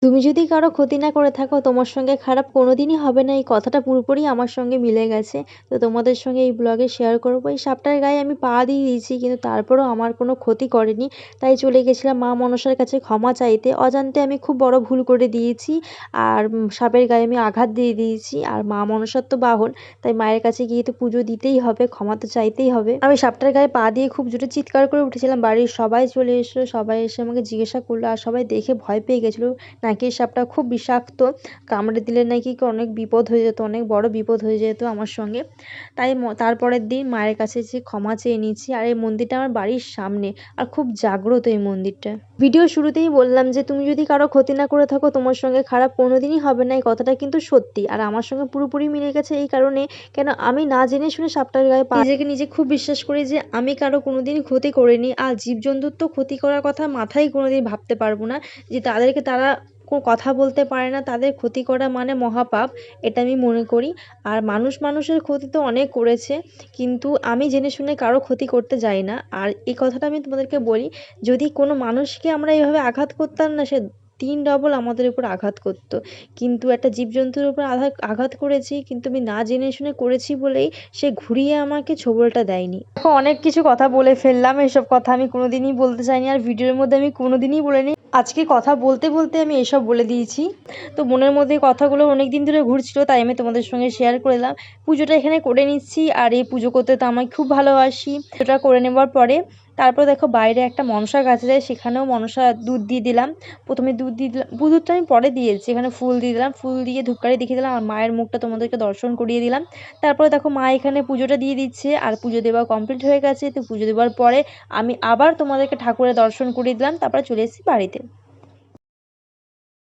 তুমি যদি কারো ক্ষতি না করে থাকো তোমার সঙ্গে খারাপ কোনোদিনই হবে না, এই কথাটা পুরোপুরি আমার সঙ্গে মিলে গেছে। তো তোমাদের সঙ্গে এই ব্লগে শেয়ার করব। এই সাপটার গায়ে আমি পা দিয়ে দিয়েছি কিন্তু তারপরেও আমার কোনো ক্ষতি করেনি। তাই চলে গেছিলাম মা মনসার কাছে ক্ষমা চাইতে। অজান্তে আমি খুব বড় ভুল করে দিয়েছি। আর সাপের গায়ে আমি আঘাত দিয়ে দিয়েছি। আর মা মনসার তো বাহন, তাই মায়ের কাছে গিয়ে তো পুজো দিতেই হবে, ক্ষমা তো চাইতেই হবে। আমি সাপটার গায়ে পা দিয়ে খুব জোরে চিৎকার করে উঠেছিলাম। বাড়ির সবাই চলে এসেছিল, সবাই এসে আমাকে জিজ্ঞাসা করলো আর সবাই দেখে ভয় পেয়ে গেছিলো। নাকি এই সাপটা খুব বিষাক্ত, কামড়ে দিলে নাকি অনেক বিপদ হয়ে যেত, অনেক বড় বিপদ হয়ে যেত আমার সঙ্গে। তাই তারপরের দিন মায়ের কাছে এসে ক্ষমা চেয়ে নিয়েছি। আর এই মন্দিরটা আমার বাড়ির সামনে, আর খুব জাগ্রত এই মন্দিরটা। ভিডিও শুরুতেই বললাম যে তুমি যদি কারো ক্ষতি না করে থাকো তোমার সঙ্গে খারাপ কোনোদিনই হবে না, এই কথাটা কিন্তু সত্যি। আর আমার সঙ্গে পুরোপুরি মিলে গেছে এই কারণে, কেন আমি না জেনে শুনে সাপটার গায়ে নিজেকে নিজে খুব বিশ্বাস করি যে আমি কারো কোনোদিন ক্ষতি করিনি। আর জীবজন্তুর তো ক্ষতি করার কথা মাথায় কোনোদিন ভাবতে পারবো না, যে তাদেরকে তারা কথা বলতে পারে না, তাদের ক্ষতি করা মানে মহাপাপ, এটা আমি মনে করি। আর মানুষ মানুষের ক্ষতি তো অনেক করেছে, কিন্তু আমি জেনে শুনে কারো ক্ষতি করতে যাই না। আর এই কথাটা আমি তোমাদেরকে বলি, যদি কোনো মানুষকে আমরা এইভাবে আঘাত করতাম না, সে 3 ডবল আমাদের উপর আঘাত করত। কিন্তু একটা জীবজন্তুর উপর আঘাত করেছি, কিন্তু আমি না জেনে শুনে করেছি বলেই সে ঘুরিয়ে আমাকে ছোবলটা দেয়নি। দেখো অনেক কিছু কথা বলে ফেললাম, এসব কথা আমি কোনোদিনই বলতে চাইনি, আর ভিডিওর মধ্যে আমি কোনোদিনই বলিনি। আজকে কথা বলতে বলতে আমি এসব বলে দিয়েছি। তো মনের মধ্যে কথাগুলো অনেক দিন ধরে ঘুরছিল, তাই আমি তোমাদের সঙ্গে শেয়ার করলাম। পুজোটা এখানে করে নিচ্ছি, আর এই পুজো করতে তো আমি খুব ভালোবাসি। পুজোটা করে নেবার পরে তারপর দেখো বাইরে একটা মনসা গাছ আছে, সেখানেও মনসা দুধ দিয়ে দিলাম। প্রথমে দুধ দিয়ে দিলাম, দুধটা আমি পরে দিয়েছি, এখানে ফুল দিয়ে দিলাম, ফুল দিয়ে ধূপকাঠি দেখিয়ে দিলাম, আর মায়ের মুখটা তোমাদেরকে দর্শন করিয়ে দিলাম। তারপরে দেখো মা এখানে পুজোটা দিয়ে দিচ্ছে, আর পুজো দেওয়া কমপ্লিট হয়ে গেছে। তো পুজো দেওয়ার পরে আমি আবার তোমাদেরকে ঠাকুরের দর্শন করিয়ে দিলাম, তারপরে চলে এসেছি বাড়িতে।